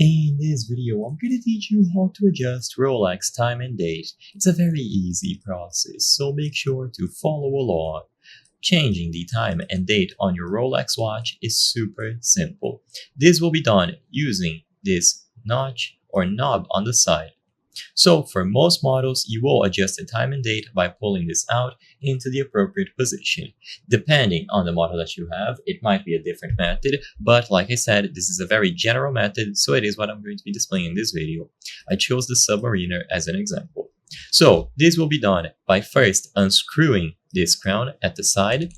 In this video, I'm going to teach you how to adjust Rolex time and date. It's a very easy process, so make sure to follow along. Changing the time and date on your Rolex watch is super simple. This will be done using this notch or knob on the side. So for most models, you will adjust the time and date by pulling this out into the appropriate position. Depending on the model that you have, it might be a different method, but like I said, this is a very general method, so it is what I'm going to be displaying in this video. I chose the Submariner as an example. So this will be done by first unscrewing this crown at the side,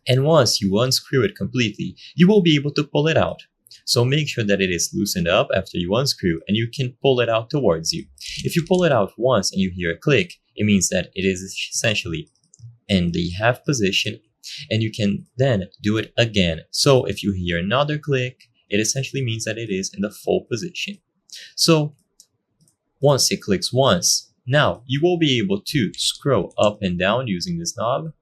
and once you unscrew it completely, you will be able to pull it out. So make sure that it is loosened up after you unscrew and you can pull it out towards you. If you pull it out once and you hear a click, it means that it is essentially in the half position, and you can then do it again. So if you hear another click, it essentially means that it is in the full position. So once it clicks once, now you will be able to scroll up and down using this knob.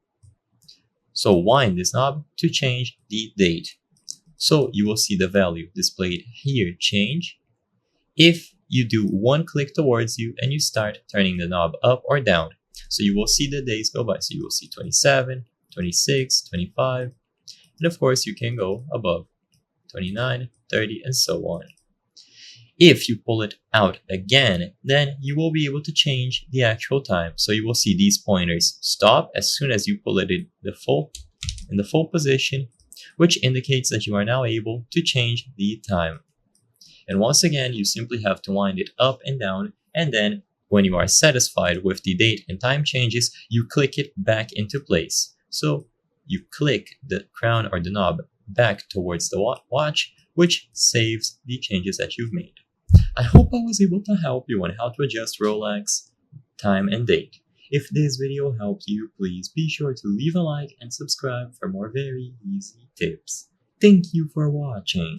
So wind this knob to change the date. So you will see the value displayed here change if you do one click towards you and you start turning the knob up or down. So you will see the days go by. So you will see 27, 26, 25, and of course you can go above 29, 30, and so on. If you pull it out again, then you will be able to change the actual time. So you will see these pointers stop as soon as you pull it in the full position, which indicates that you are now able to change the time. And once again, you simply have to wind it up and down, and then when you are satisfied with the date and time changes, you click it back into place. So you click the crown or the knob back towards the watch, which saves the changes that you've made. I hope I was able to help you on how to adjust Rolex time and date. If this video helped you, please be sure to leave a like and subscribe for more very easy tips. Thank you for watching.